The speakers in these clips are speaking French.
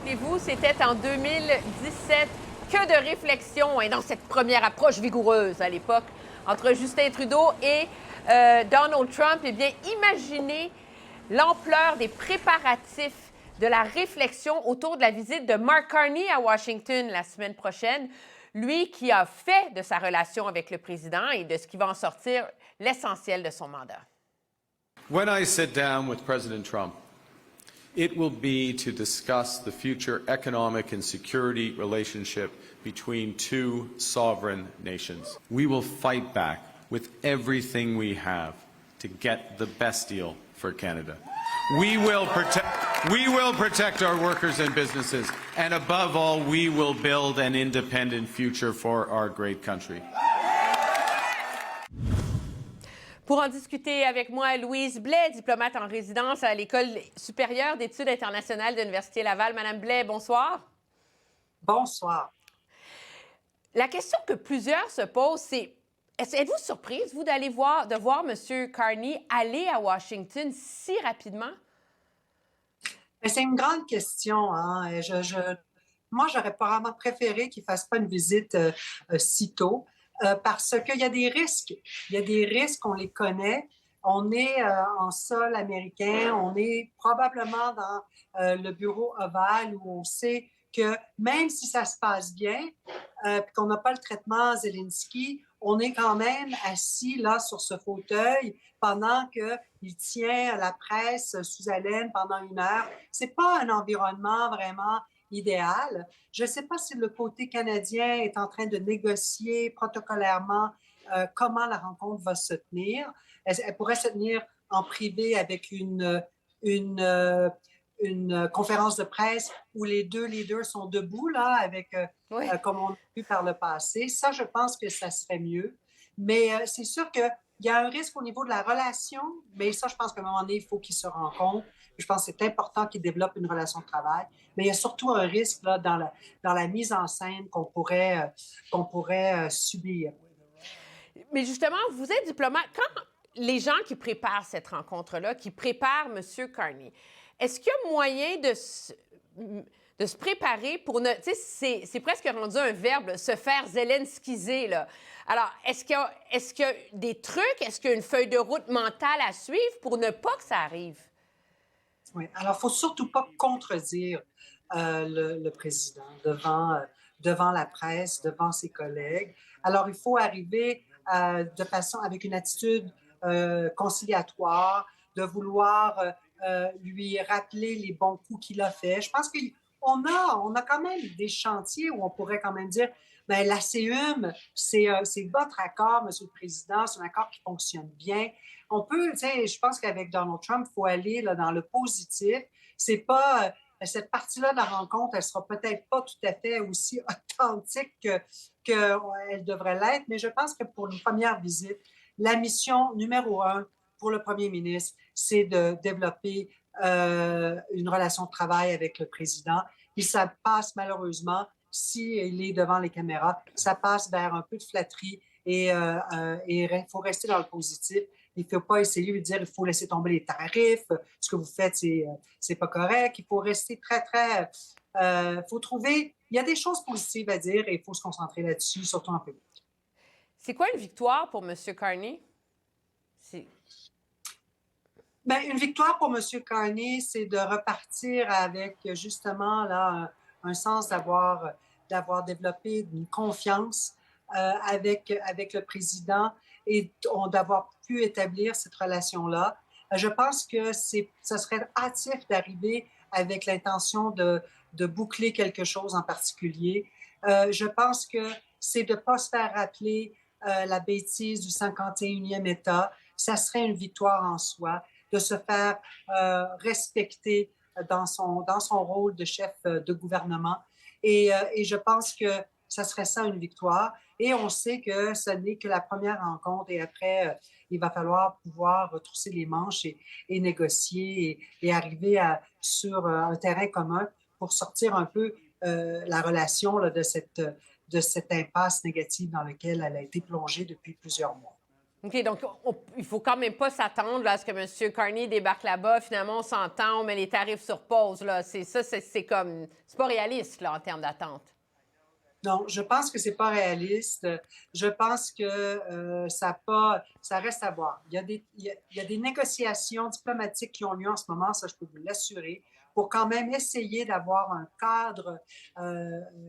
rappelez-vous, c'était en 2017. Que de réflexion dans cette première approche vigoureuse à l'époque entre Justin Trudeau et Donald Trump. Eh bien, imaginez l'ampleur des préparatifs de la réflexion autour de la visite de Mark Carney à Washington la semaine prochaine. Lui qui a fait de sa relation avec le président et de ce qui va en sortir l'essentiel de son mandat. When I sit down with President Trump, it will be to discuss the future economic and security relationship between two sovereign nations. We will fight back with everything we have to get the best deal for Canada. We will protect our workers and businesses, and above all, we will build an independent future for our great country. Pour en discuter avec moi, Louise Blais, diplomate en résidence à l'École supérieure d'études internationales de l'Université Laval. Madame Blais, bonsoir. Bonsoir. La question que plusieurs se posent, c'est êtes-vous surprise, vous, de voir M. Carney aller à Washington si rapidement? C'est une grande question. Hein? Moi, j'aurais probablement préféré qu'il ne fasse pas une visite si tôt. Parce qu'il y a des risques. Il y a des risques, on les connaît. On est en sol américain, on est probablement dans le bureau ovale où on sait que même si ça se passe bien, qu'on n'a pas le traitement Zelensky, on est quand même assis là sur ce fauteuil pendant qu'il tient la presse sous haleine pendant 1 heure. Ce n'est pas un environnement vraiment idéal. Je ne sais pas si le côté canadien est en train de négocier protocolairement comment la rencontre va se tenir. Elle pourrait se tenir en privé avec une conférence de presse où les deux leaders sont debout, là, avec, comme on a vu par le passé. Ça, je pense que ça serait mieux. Mais c'est sûr qu'il y a un risque au niveau de la relation, mais ça, je pense qu'à un moment donné, il faut qu'ils se rencontrent. Je pense que c'est important qu'ils développent une relation de travail. Mais il y a surtout un risque là, dans la mise en scène qu'on pourrait subir. Mais justement, vous êtes diplomate. Quand les gens qui préparent cette rencontre-là, qui préparent M. Carney, est-ce qu'il y a moyen de se préparer pour ne... Tu sais, c'est presque rendu un verbe, se faire Zelenskiser, là. Alors, est-ce qu'il y a des trucs, est-ce qu'il y a une feuille de route mentale à suivre pour ne pas que ça arrive? Oui, alors il ne faut surtout pas contredire le président devant la presse, devant ses collègues. Alors, il faut arriver de façon avec une attitude conciliatoire, de vouloir lui rappeler les bons coups qu'il a faits. Je pense qu'on a quand même des chantiers où on pourrait quand même dire bien, la CUM, c'est votre accord, Monsieur le Président, c'est un accord qui fonctionne bien. On peut, tu sais, je pense qu'avec Donald Trump, il faut aller là, dans le positif. C'est pas cette partie-là de la rencontre, elle sera peut-être pas tout à fait aussi authentique qu'elle devrait l'être, mais je pense que pour une première visite, la mission numéro 1 pour le premier ministre, c'est de développer une relation de travail avec le président. Et ça passe malheureusement, s'il est devant les caméras, ça passe vers un peu de flatterie et il faut rester dans le positif. Il ne faut pas essayer de lui dire il faut laisser tomber les tarifs, ce que vous faites, c'est pas correct. Il faut rester très. Faut trouver. Il y a des choses positives à dire et il faut se concentrer là-dessus, surtout en public. C'est quoi une victoire pour M. Carney? Bien, une victoire pour M. Carney, c'est de repartir avec justement là, un sens d'avoir développé une confiance avec le président et d'avoir pu établir cette relation-là. Je pense que ce serait hâtif d'arriver avec l'intention de boucler quelque chose en particulier. Je pense que c'est de ne pas se faire rappeler la bêtise du 51e État. Ça serait une victoire en soi, de se faire respecter dans son rôle de chef de gouvernement. Et je pense que ça serait ça une victoire. Et on sait que ce n'est que la première rencontre et après, il va falloir pouvoir retrousser les manches et négocier et arriver sur un terrain commun pour sortir un peu la relation là, de cette impasse négative dans laquelle elle a été plongée depuis plusieurs mois. OK, donc il faut quand même pas s'attendre là, à ce que M. Carney débarque là-bas. Finalement, on s'entend, on met les tarifs sur pause. Là. C'est comme... C'est pas réaliste là, en termes d'attente. Non, je pense que c'est pas réaliste. Je pense que ça reste à voir. Il y a des négociations diplomatiques qui ont lieu en ce moment, ça je peux vous l'assurer, pour quand même essayer d'avoir un cadre.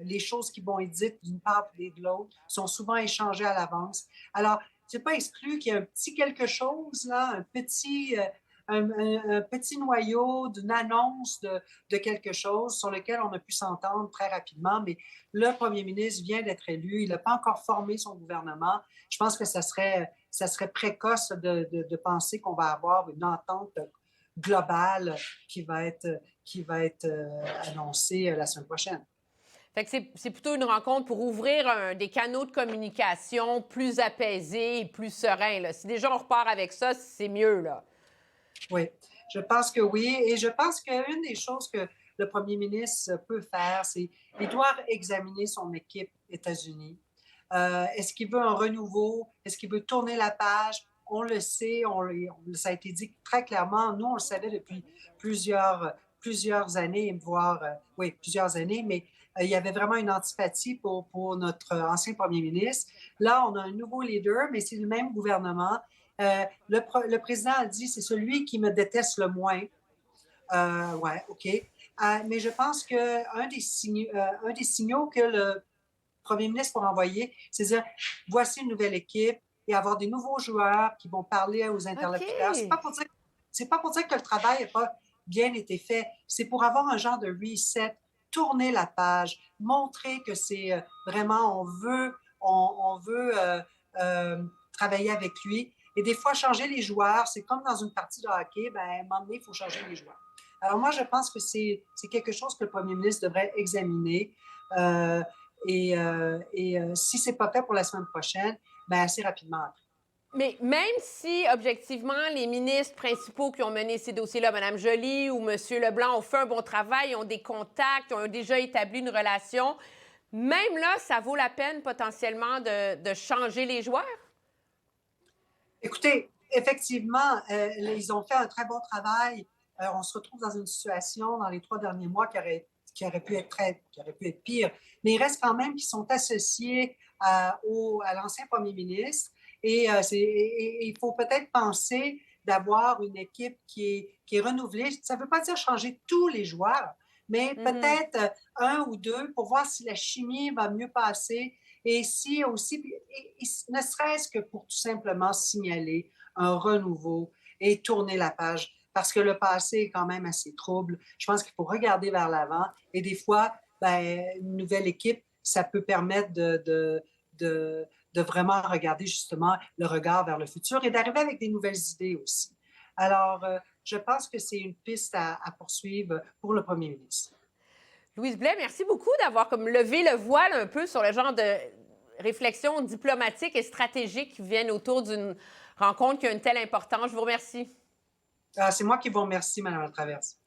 Les choses qui vont être dites d'une part et de l'autre sont souvent échangées à l'avance. Alors, c'est pas exclu qu'il y ait un petit quelque chose là, un petit noyau d'une annonce de quelque chose sur lequel on a pu s'entendre très rapidement, mais le premier ministre vient d'être élu, il n'a pas encore formé son gouvernement. Je pense que ça serait précoce de penser qu'on va avoir une entente globale qui va être annoncée la semaine prochaine. Fait que c'est plutôt une rencontre pour ouvrir des canaux de communication plus apaisés et plus sereins. Là. Si déjà on repart avec ça, c'est mieux. Là. Oui, je pense que oui. Et je pense qu'une des choses que le premier ministre peut faire, c'est qu'il doit examiner son équipe États-Unis. Est-ce qu'il veut un renouveau? Est-ce qu'il veut tourner la page? On le sait, ça a été dit très clairement. Nous, on le savait depuis plusieurs années, voire, oui, plusieurs années, mais il y avait vraiment une antipathie pour notre ancien premier ministre. Là, on a un nouveau leader, mais c'est le même gouvernement. Le président a dit, c'est celui qui me déteste le moins. Ouais, OK. Mais je pense qu'un un des signaux que le premier ministre pourra envoyer, c'est dire, voici une nouvelle équipe et avoir des nouveaux joueurs qui vont parler aux interlocuteurs. OK. C'est pas pour dire que le travail n'a pas bien été fait. C'est pour avoir un genre de reset, tourner la page, montrer que c'est vraiment, on veut travailler avec lui. Et des fois, changer les joueurs, c'est comme dans une partie de hockey, ben, à un moment donné, il faut changer les joueurs. Alors moi, je pense que c'est quelque chose que le premier ministre devrait examiner. Si ce n'est pas fait pour la semaine prochaine, ben assez rapidement après. Mais même si, objectivement, les ministres principaux qui ont mené ces dossiers-là, Mme Joly ou M. Leblanc, ont fait un bon travail, ont des contacts, ont déjà établi une relation, même là, ça vaut la peine potentiellement de changer les joueurs? Écoutez, effectivement, ils ont fait un très bon travail. On se retrouve dans une situation dans les 3 derniers mois qui aurait pu être pire. Mais il reste quand même qu'ils sont associés à l'ancien premier ministre. Et il faut peut-être penser d'avoir une équipe qui est renouvelée. Ça ne veut pas dire changer tous les joueurs, mais peut-être un ou deux pour voir si la chimie va mieux passer et si aussi, ne serait-ce que pour tout simplement signaler un renouveau et tourner la page, parce que le passé est quand même assez trouble. Je pense qu'il faut regarder vers l'avant et des fois, ben, une nouvelle équipe, ça peut permettre de vraiment regarder justement le regard vers le futur et d'arriver avec des nouvelles idées aussi. Alors, je pense que c'est une piste à poursuivre pour le premier ministre. Louise Blais, merci beaucoup d'avoir comme levé le voile un peu sur le genre de réflexions diplomatiques et stratégiques qui viennent autour d'une rencontre qui a une telle importance. Je vous remercie. C'est moi qui vous remercie, Mme Latraverse.